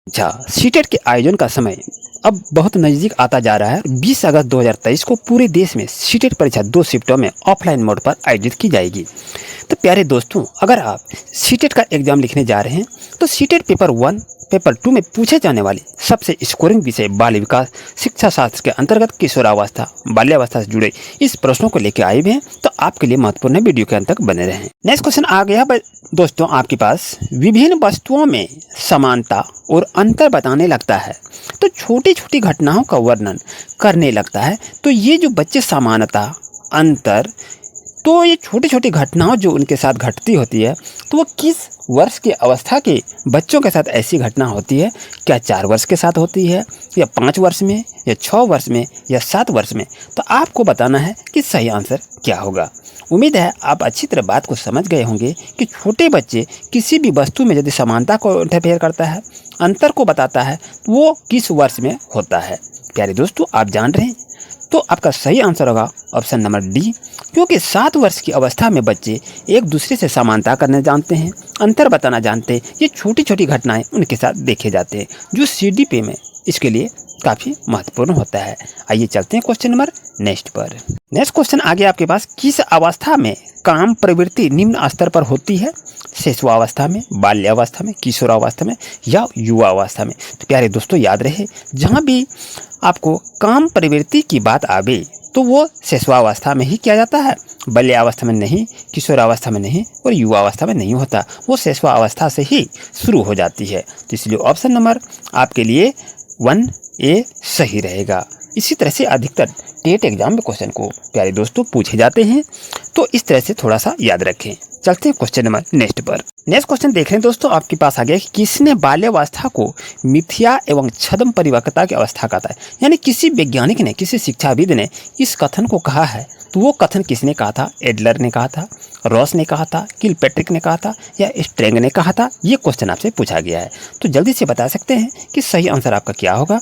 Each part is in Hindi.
अच्छा, सीटेट के आयोजन का समय अब बहुत नज़दीक आता जा रहा है। 20 अगस्त 2023 को पूरे देश में सीटेट परीक्षा 2 शिफ्टों में ऑफलाइन मोड पर आयोजित की जाएगी। तो प्यारे दोस्तों, अगर आप सीटेट का एग्ज़ाम लिखने जा रहे हैं तो सीटेट पेपर 1, पेपर 2 में पूछे जाने वाले सबसे स्कोरिंग विषय बाल विकास शिक्षा शास्त्र के अंतर्गत किशोरावस्था बाल्यावस्था से जुड़े इस प्रश्नों को लेकर आए हुए हैं। तो आपके लिए महत्वपूर्ण है, वीडियो के अंत तक बने रहें। नेक्स्ट क्वेश्चन आ गया दोस्तों आपके पास। विभिन्न वस्तुओं में समानता और अंतर बताने लगता है तो छोटी छोटी घटनाओं का वर्णन करने लगता है। तो ये जो बच्चे समानता अंतर, तो ये छोटी छोटी घटनाओं जो उनके साथ घटती होती है, तो वो किस वर्ष की अवस्था के बच्चों के साथ ऐसी घटना होती है? क्या 4 वर्ष के साथ होती है, या 5 वर्ष में, या 6 वर्ष में, या 7 वर्ष में? तो आपको बताना है कि सही आंसर क्या होगा। उम्मीद है आप अच्छी तरह बात को समझ गए होंगे कि छोटे बच्चे किसी भी वस्तु में यदि समानता को इंटरफेयर करता है, अंतर को बताता है, तो वो किस वर्ष में होता है। प्यारे दोस्तों, आप जान रहे हैं, तो आपका सही आंसर होगा ऑप्शन नंबर डी, क्योंकि 7 वर्ष की अवस्था में बच्चे एक दूसरे से समानता करना जानते हैं, अंतर बताना जानते हैं। ये छोटी छोटी घटनाएं उनके साथ देखे जाते हैं, जो सीडीपी में इसके लिए काफ़ी महत्वपूर्ण होता है। आइए चलते हैं क्वेश्चन नंबर नेक्स्ट पर। नेक्स्ट क्वेश्चन आ गया आपके पास। किस अवस्था में काम प्रवृत्ति निम्न स्तर पर होती है? शिशुअवस्था में, बाल्यावस्था में, किशोरावस्था में, या युवावस्था में? तो प्यारे दोस्तों, याद रहे, जहाँ भी आपको काम प्रवृत्ति की बात आवे तो वो शिशुअवस्था में ही किया जाता है, बाल्यावस्था में नहीं, किशोरावस्था में नहीं, और युवावस्था में नहीं होता। वो शिशुअवस्था से ही शुरू हो जाती है। तो इसलिए ऑप्शन नंबर आपके लिए 1A सही रहेगा। इसी तरह से अधिकतर टेट एग्जाम में क्वेश्चन को प्यारे दोस्तों पूछे जाते हैं, तो इस तरह से थोड़ा सा याद रखें। चलते हैं क्वेश्चन नंबर नेक्स्ट पर। नेक्स्ट क्वेश्चन देख रहे हैं दोस्तों, आपके पास आ गया कि किसने बाल्यावस्था को मिथ्या एवं छद्म परिपक्वता की अवस्था कहा है? यानी किसी वैज्ञानिक ने, किसी शिक्षाविद ने इस कथन को कहा है, तो वो कथन किसने कहा था? एडलर ने कहा था, रॉस ने कहा था, किलपैट्रिक ने कहा था, या स्ट्रैंग ने कहा था? ये क्वेश्चन आपसे पूछा गया है, तो जल्दी से बता सकते हैं कि सही आंसर आपका क्या होगा।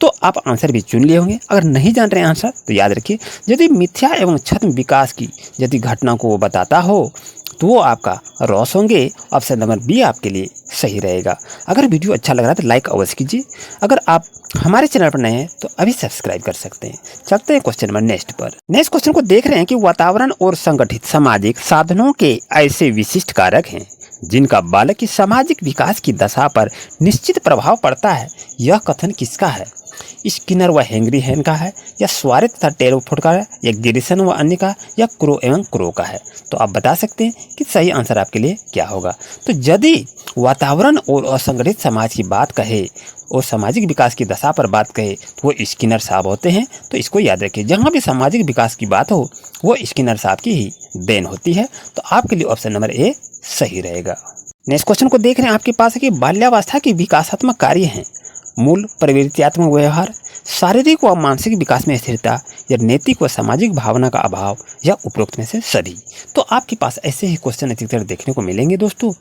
तो आप आंसर भी चुन लिए होंगे। अगर नहीं जान रहे आंसर तो याद रखिए, यदि मिथ्या एवं छद्म विकास की यदि घटना को वो बताता हो तो वो आपका रॉस होंगे। ऑप्शन नंबर बी आपके लिए सही रहेगा। अगर वीडियो अच्छा लग रहा है तो लाइक अवश्य कीजिए। अगर आप हमारे चैनल पर नए हैं तो अभी सब्सक्राइब कर सकते हैं। चलते हैं क्वेश्चन नंबर नेक्स्ट पर। नेक्स्ट क्वेश्चन को देख रहे हैं कि वातावरण और संगठित सामाजिक साधनों के ऐसे विशिष्ट कारक हैं जिनका बालक की सामाजिक विकास की दशा पर निश्चित प्रभाव पड़ता है। यह कथन किसका है? स्किनर व हेनरी हेन का है, या स्वारे तथा टेरोफोर्ड का है, या गिरिसन व अन्य का, या क्रो एवं क्रो का है? तो आप बता सकते हैं कि सही आंसर आपके लिए क्या होगा। तो यदि वातावरण और असंगठित समाज की बात कहे और सामाजिक विकास की दशा पर बात कहे तो वो स्किनर साहब होते हैं। तो इसको याद रखिए, जहाँ भी सामाजिक विकास की बात हो वो स्किनर साहब की ही देन होती है। तो आपके लिए ऑप्शन नंबर ए सही रहेगा। नेक्स्ट क्वेश्चन को देख रहे हैं, आपके पास है कि बाल्यावस्था के विकासात्मक कार्य हैं मूल प्रवृत्तियात्मक व्यवहार, शारीरिक व मानसिक विकास में स्थिरता, या नैतिक व सामाजिक भावना का अभाव, या उपरोक्त में से सभी? तो आपके पास ऐसे ही क्वेश्चन अधिकतर देखने को मिलेंगे दोस्तों।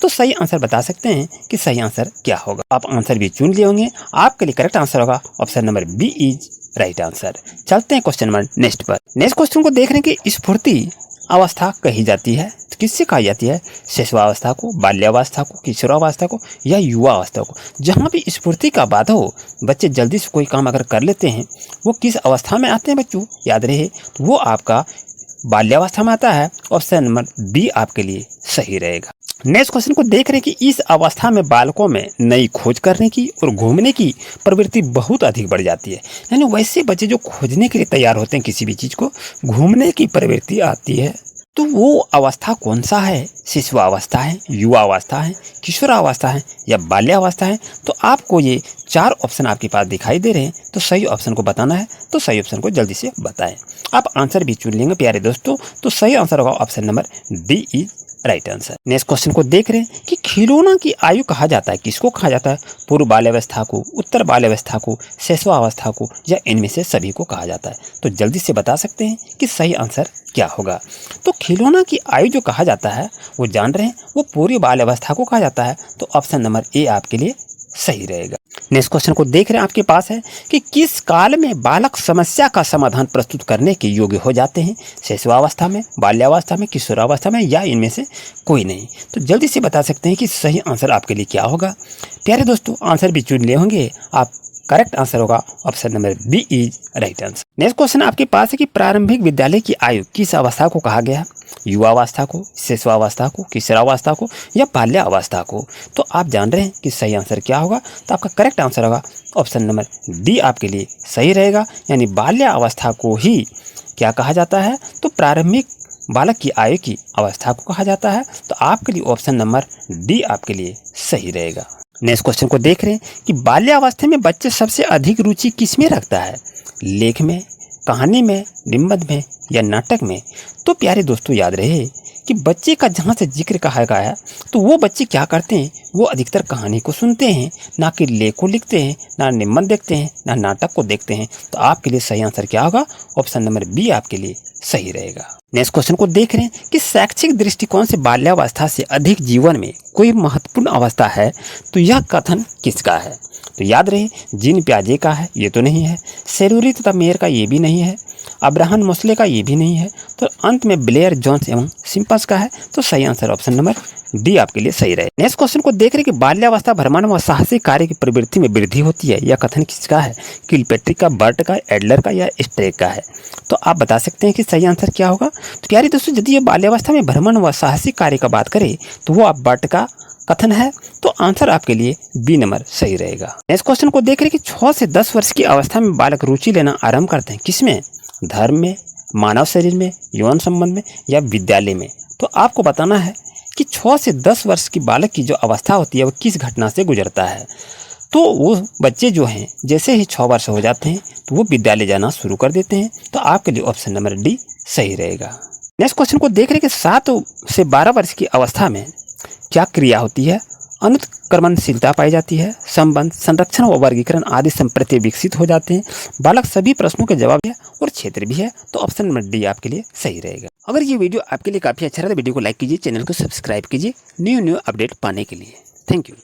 तो सही आंसर बता सकते हैं कि सही आंसर क्या होगा। आप आंसर भी चुन लिए होंगे। आपके लिए करेक्ट आंसर होगा option number B is right answer. चलते हैं क्वेश्चन नंबर नेक्स्ट पर। नेक्स्ट क्वेश्चन को देख रहे हैं कि स्फूर्ति अवस्था कही जाती है, तो किससे कही जाती है? शिशुअवस्था को, बाल्यावस्था को, किशोरावस्था को, या युवावस्था को? जहाँ भी स्फूर्ति का बात हो, बच्चे जल्दी से कोई काम अगर कर लेते हैं, वो किस अवस्था में आते हैं बच्चों? याद रहे, तो वो आपका बाल्यावस्था में आता है। ऑप्शन नंबर बी आपके लिए सही रहेगा। नेक्स्ट क्वेश्चन को देख रहे हैं कि इस अवस्था में बालकों में नई खोज करने की और घूमने की प्रवृत्ति बहुत अधिक बढ़ जाती है। यानी वैसे बच्चे जो खोजने के लिए तैयार होते हैं किसी भी चीज़ को, घूमने की प्रवृत्ति आती है। तो वो अवस्था कौन सा है? शिशुअवस्था है, युवावस्था है, किशोरावस्था है, या बाल्यावस्था है? तो आपको ये 4 ऑप्शन आपके पास दिखाई दे रहे हैं, तो सही ऑप्शन को बताना है। तो सही ऑप्शन को जल्दी से बताएं। आप आंसर भी चुन लेंगे प्यारे दोस्तों। तो सही आंसर होगा option number D is right answer. Next question को देख रहे हैं कि खिलौना की आयु कहा जाता है, किसको कहा जाता है? पूर्व बाल्यावस्था को, उत्तर बाल्यावस्था को, शिशुअवस्था को, या इनमें से सभी को कहा जाता है? तो जल्दी से बता सकते हैं कि सही आंसर क्या होगा। तो खिलौना की आयु जो कहा जाता है वो जान रहे हैं, वो पूर्व बाल्यावस्था को कहा जाता है। तो ऑप्शन नंबर ए आपके लिए सही रहेगा। नेक्स्ट क्वेश्चन को देख रहे हैं, आपके पास है कि किस काल में बालक समस्या का समाधान प्रस्तुत करने के योग्य हो जाते हैं? शैशवावस्था में, बाल्यावस्था में, किशोरावस्था में, या इनमें से कोई नहीं? तो जल्दी से बता सकते हैं कि सही आंसर आपके लिए क्या होगा। प्यारे दोस्तों, आंसर भी चुन लिए होंगे आप। करेक्ट आंसर होगा option number B is right answer. Next question आपके पास है कि प्रारंभिक विद्यालय की आयु किस अवस्था को कहा गया? युवावस्था को, शैशवावस्था को, किशोरावस्था को, या बाल्यावस्था को? तो आप जान रहे हैं कि सही आंसर क्या होगा। तो आपका करेक्ट आंसर होगा ऑप्शन नंबर डी आपके लिए सही रहेगा, यानी बाल्यावस्था को ही क्या कहा जाता है? तो प्रारंभिक बालक की आयु की अवस्था को कहा जाता है। तो आपके लिए ऑप्शन नंबर डी आपके लिए सही रहेगा। नेक्स्ट क्वेश्चन को देख रहे हैं कि बाल्यावस्था में बच्चे सबसे अधिक रुचि किस में रखता है? लेख में, कहानी में, निबंध में, या नाटक में? तो प्यारे दोस्तों, याद रहे कि बच्चे का जहाँ से जिक्र कहा गया है तो वो बच्चे क्या करते हैं, वो अधिकतर कहानी को सुनते हैं, ना कि लेख को लिखते हैं, ना निबंध देखते हैं, ना नाटक को देखते हैं। तो आपके लिए सही आंसर क्या होगा? ऑप्शन नंबर बी आपके लिए सही रहेगा। नेक्स्ट क्वेश्चन को देख रहे हैं कि शैक्षिक दृष्टिकोण से बाल्यावस्था से अधिक जीवन में कोई महत्वपूर्ण अवस्था है, तो यह कथन किसका है? तो याद रहे, जीन पियाजे का है, ये तो नहीं है। सेरुरी तथा मेयर का ये भी नहीं है। अब्राहम मोस्ले का ये भी नहीं है। तो अंत में ब्लेयर जोन्स एवं सिम्पल्स का है। तो सही आंसर ऑप्शन नंबर डी आपके लिए सही रहे। नेक्स्ट क्वेश्चन को देख रहे कि बाल्यावस्था भ्रमण व साहसिक कार्य की प्रवृत्ति में वृद्धि होती है, यह कथन किसका है? किलपेट्रिक का, बर्ट का, एडलर का, या स्ट्रेक का है? तो आप बता सकते हैं कि सही आंसर क्या होगा। तो प्यारे दोस्तों, यदि ये बाल्यावस्था में भ्रमण व साहसिक कार्य का बात करें तो वो आप बर्ट का कथन है। तो आंसर आपके लिए बी नंबर सही रहेगा। नेक्स्ट क्वेश्चन को देख रहे कि 6 से 10 वर्ष की अवस्था में बालक रुचि लेना आरंभ करते हैं किसमें? धर्म में, मानव शरीर में, यौन संबंध में, या विद्यालय में? तो आपको बताना है कि 6 से 10 वर्ष की बालक की जो अवस्था होती है वो किस घटना से गुजरता है। तो वो बच्चे जो हैं जैसे ही 6 वर्ष हो जाते हैं तो वो विद्यालय जाना शुरू कर देते हैं। तो आपके लिए ऑप्शन नंबर डी सही रहेगा। नेक्स्ट क्वेश्चन को देख रहे कि 7 से 12 वर्ष की अवस्था में क्या क्रिया होती है? अनुत्क्रमणशीलता पाई जाती है, संबंध, संरक्षण व वर्गीकरण आदि संप्रति विकसित हो जाते हैं, बालक सभी प्रश्नों के जवाब है और क्षेत्र भी है। तो ऑप्शन नंबर डी आपके लिए सही रहेगा। अगर ये वीडियो आपके लिए काफ़ी अच्छा रहा तो वीडियो को लाइक कीजिए, चैनल को सब्सक्राइब कीजिए न्यू अपडेट पाने के लिए। Thank you.